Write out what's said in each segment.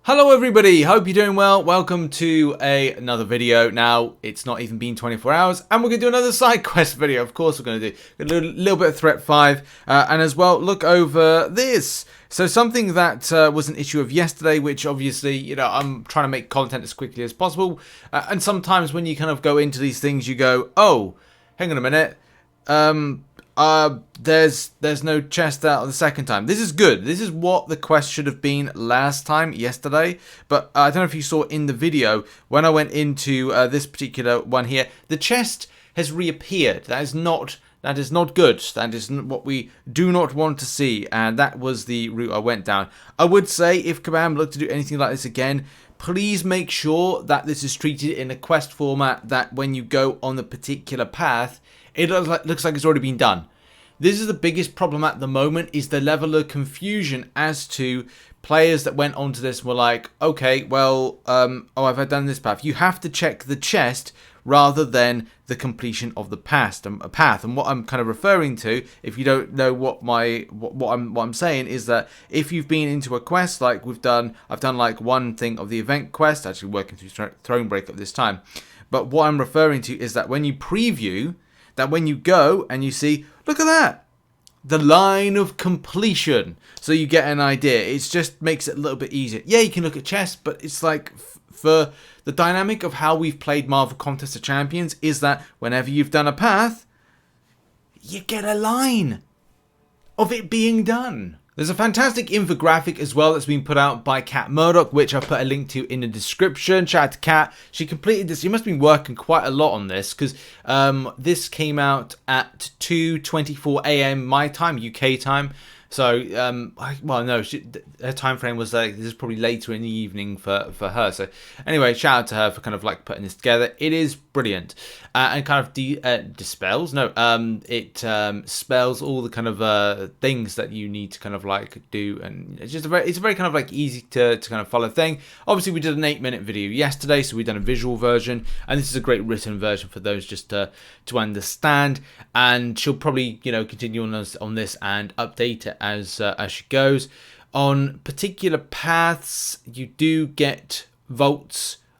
Hello everybody, hope you're doing well. Welcome to another video. Now, it's not even been 24 hours and we're going to do another side quest video. Of course we're going to do a little bit of Threat 5 and as well look over this. So something that was an issue of yesterday, which obviously, you know, I'm trying to make content as quickly as possible. And sometimes when you kind of go into these things, you go, oh, hang on a minute. There's no chest out the second time. This is good. This is what the quest should have been last time, yesterday. But I don't know if you saw in the video, when I went into this particular one here, the chest has reappeared. That is not good. That is what we do not want to see. And that was the route I went down. I would say if Kabam looked to do anything like this again, please make sure that this is treated in a quest format that when you go on the particular path, it looks like it's already been done. This is the biggest problem at the moment, is the level of confusion as to players that went onto this and were like, okay, well, oh, I've done this path. You have to check the chest rather than the completion of the path. And what I'm kind of referring to, if you don't know what I'm saying, is that if you've been into a quest like I've done like one thing of the event quest, actually working through Thronebreaker at this time. But what I'm referring to is that when you preview, that when you go and you see, look at that, the line of completion, so you get an idea. It just makes it a little bit easier. Yeah, you can look at chess, but it's like, for the dynamic of how we've played Marvel Contest of Champions, is that whenever you've done a path, you get a line of it being done. There's a fantastic infographic as well that's been put out by Murdock, which I've put a link to in the description. Shout out to Kat. She completed this. She must have been working quite a lot on this, because this came out at 2:24 AM my time, UK time. So, well, no, her time frame was like, this is probably later in the evening for her. So, anyway, shout out to her for kind of like putting this together. It is brilliant, and kind of dispels. No, it spells all the kind of things that you need to kind of like do, and it's just it's a very kind of like easy to kind of follow thing. Obviously, we did an 8-minute video yesterday, so we've done a visual version, and this is a great written version for those just to understand. And she'll probably, you know, continue on this and update it as she goes. On particular paths, you do get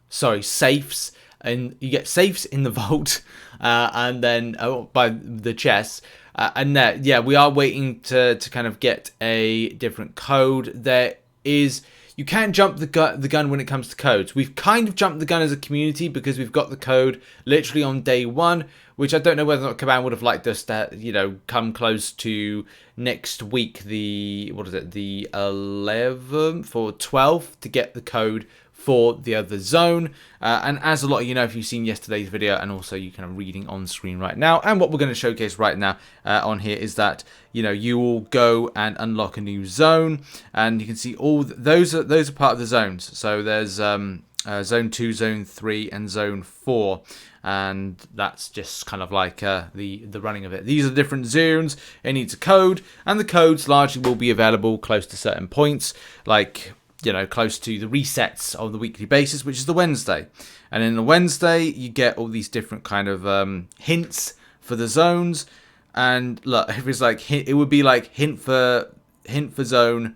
safes, and you get safes in the vault, and then by the chests. And yeah, we are waiting to kind of get a different code. There is, you can't jump the gun when it comes to codes. We've kind of jumped the gun as a community because we've got the code literally on day one, which I don't know whether or not Kabam would have liked us to, you know, come close to next week, the 11th or 12th, to get the code for the other zone. And as a lot of you know, if you've seen yesterday's video, and also you kind of reading on screen right now, and what we're going to showcase right now on here is that, you know, you will go and unlock a new zone, and you can see all those are part of the zones. So there's zone 2, zone 3, and zone 4. And that's just kind of like the running of it. These are different zones. It needs a code, and the codes largely will be available close to certain points, like, you know, close to the resets on the weekly basis, which is the Wednesday. And in the Wednesday, you get all these different kind of hints for the zones. And look, if it's like it would be like hint for zone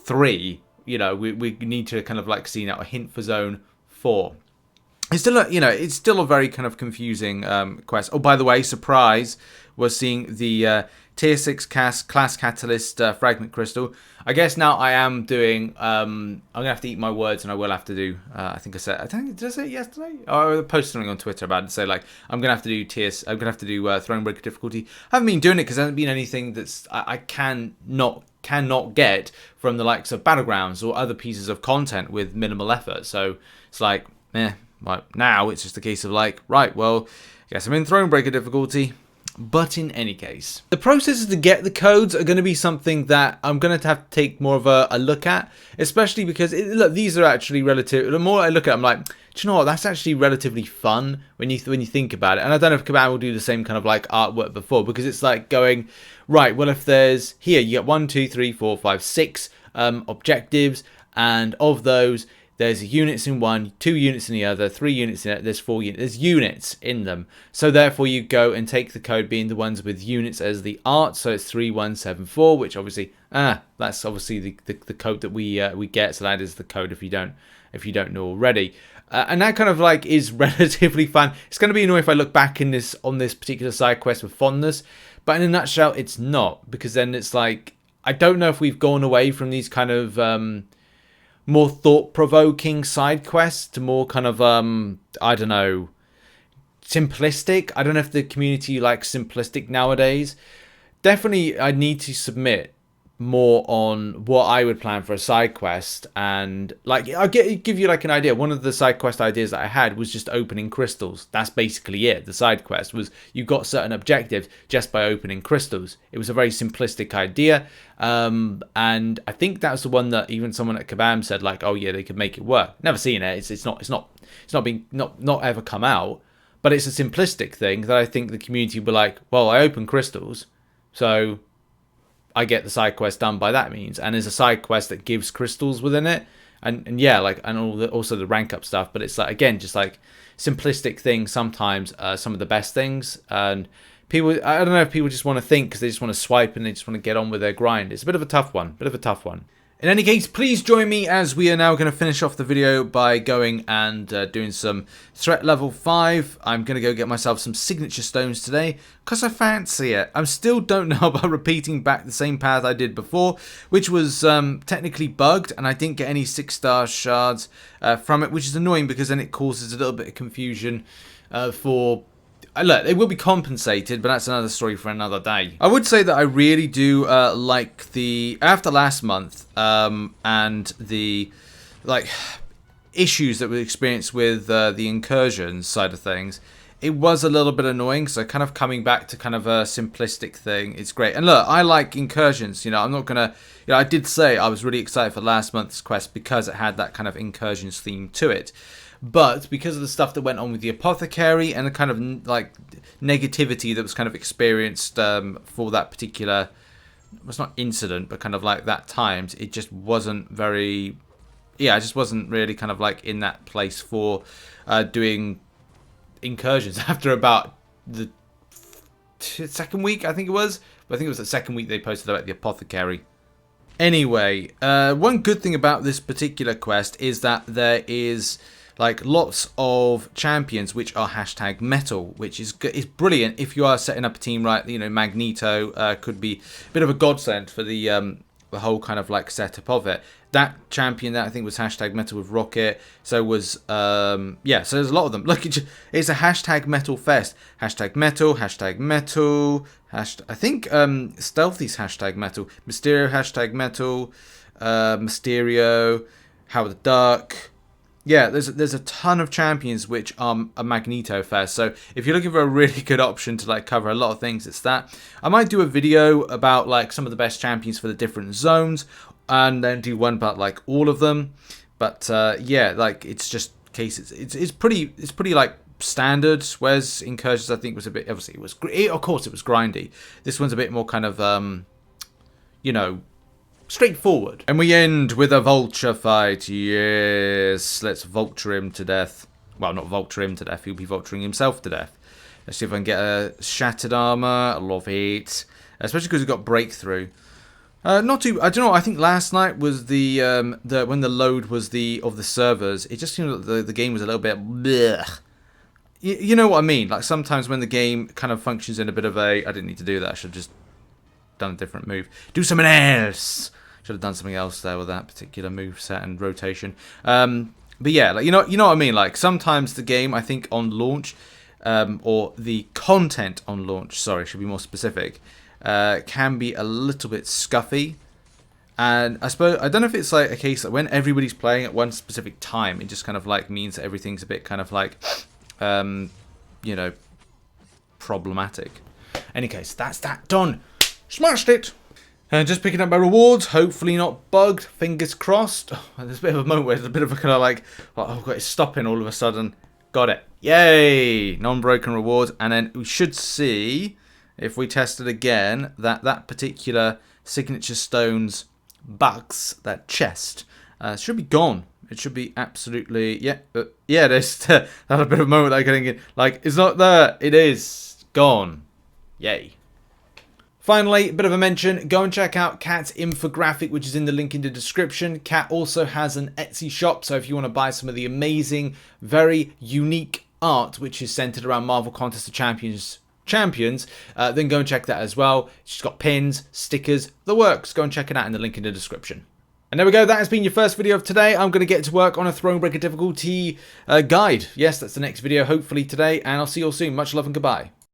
3. You know, we need to kind of like see now a hint for zone 4. It's still it's still a very kind of confusing quest. Oh, by the way, surprise, we're seeing the tier 6 class catalyst fragment crystal. I guess now I am doing, I'm gonna have to eat my words, and I will have to do, did I say it yesterday? Oh, I posted something on Twitter about it to say, like, I'm gonna have to do Thronebreaker difficulty. I haven't been doing it because there hasn't been anything that's I cannot get from the likes of Battlegrounds or other pieces of content with minimal effort. So it's like, right, now it's just a case of like, right, well, I guess I'm in Thronebreaker difficulty. But in any case, the processes to get the codes are going to be something that I'm going to have to take more of a look at, especially because, look, these are actually relative. The more I look at it, I'm like, do you know what? That's actually relatively fun when you think about it. And I don't know if Kabam will do the same kind of like artwork before, because it's like going, right, well, if there's here, you get 1, 2, 3, 4, 5, 6 objectives, and of those, there's units in one, 2 units in the other, 3 units in it, there's 4 units, there's units in them. So therefore you go and take the code being the ones with units as the art, so it's 3174, which obviously, that's obviously the code that we get, so that is the code if you don't know already. And that kind of like is relatively fun. It's going to be annoying if I look back on this particular side quest with fondness, but in a nutshell, it's not, because then it's like, I don't know if we've gone away from these kind of more thought-provoking side quests to more kind of, I don't know, simplistic. I don't know if the community likes simplistic nowadays. Definitely, I need to submit more on what I would plan for a side quest, and like I'll give you like an idea. One of the side quest ideas that I had was just opening crystals. That's basically it. The side quest was you got certain objectives just by opening crystals. It was a very simplistic idea, and I think that's the one that even someone at Kabam said like, oh yeah, they could make it work. Never seen it. It's not ever come out, but it's a simplistic thing that I think the community were like, well, I open crystals, so I get the side quest done by that means, and there's a side quest that gives crystals within it, and yeah, like, and also the rank up stuff. But it's like, again, just like simplistic things sometimes, some of the best things. And people, I don't know if people just want to think because they just want to swipe and they just want to get on with their grind. It's a bit of a tough one, In any case, please join me as we are now going to finish off the video by going and doing some threat level 5. I'm going to go get myself some signature stones today because I fancy it. I still don't know about repeating back the same path I did before, which was technically bugged, and I didn't get any 6-star shards from it, which is annoying because then it causes a little bit of confusion for... Look, they will be compensated, but that's another story for another day. I would say that I really do like the, after last month, and the like issues that we experienced with the incursions side of things, it was a little bit annoying. So kind of coming back to kind of a simplistic thing, it's great. And look, I like incursions. You know, I'm not gonna. You know, I did say I was really excited for last month's quest because it had that kind of incursions theme to it. But because of the stuff that went on with the apothecary and the kind of like negativity that was kind of experienced for that particular, well, it's not incident, but kind of like that times, it just wasn't very, yeah, I just wasn't really kind of like in that place for doing incursions after about the second week, I think it was. I think it was the second week they posted about the apothecary. Anyway, one good thing about this particular quest is that there is like lots of champions which are hashtag metal, which is brilliant if you are setting up a team right. You know, Magneto could be a bit of a godsend for the whole kind of like setup of it. That champion that I think was hashtag metal with Rocket, so was yeah, so there's a lot of them. Look, it's a hashtag metal fest. Hashtag metal, hashtag metal, I think Stealthy's hashtag metal, Mysterio hashtag metal, Mysterio, Howard the Duck. Yeah, there's a ton of champions which are a Magneto fest. So if you're looking for a really good option to like cover a lot of things, it's that. I might do a video about like some of the best champions for the different zones, and then do one about like all of them. But yeah, like it's just cases. It's pretty like standard. Whereas Incursions I think was a bit, obviously of course it was grindy. This one's a bit more kind of you know, straightforward. And we end with a vulture fight. Yes, let's vulture him to death. Well, not vulture him to death, he'll be vulturing himself to death. Let's see if I can get a shattered armor. I love it, especially because we've got breakthrough. Not too, I don't know, I think last night was the when the load was of the servers, it just seemed that the game was a little bit blech. You know what I mean? Like sometimes when the game kind of functions in a bit of a, I didn't need to do that, I should have just done a different move. Do something else. Should have done something else there with that particular move set and rotation. But yeah, like you know what I mean. Like sometimes the game, I think on launch, or the content on launch, sorry, should be more specific, can be a little bit scuffy. And I suppose I don't know if it's like a case that when everybody's playing at one specific time, it just kind of like means that everything's a bit kind of like, you know, problematic. Any case, that's that done. Smashed it. And just picking up my rewards, hopefully not bugged, fingers crossed. Oh, there's a bit of a moment where there's a bit of a kind of like, oh god, it's stopping all of a sudden. Got it. Yay! Non-broken rewards. And then we should see, if we test it again, that particular signature stones box, that chest, should be gone. It should be absolutely, yeah, yeah, there's had a bit of a moment like getting it, like, it's not there, it is gone. Yay. Finally, a bit of a mention, go and check out Kat's Infographic, which is in the link in the description. Kat also has an Etsy shop, so if you want to buy some of the amazing, very unique art, which is centered around Marvel Contest of Champions, then go and check that as well. She's got pins, stickers, the works. Go and check it out in the link in the description. And there we go, that has been your first video of today. I'm going to get to work on a Thronebreaker difficulty guide. Yes, that's the next video, hopefully today, and I'll see you all soon. Much love and goodbye.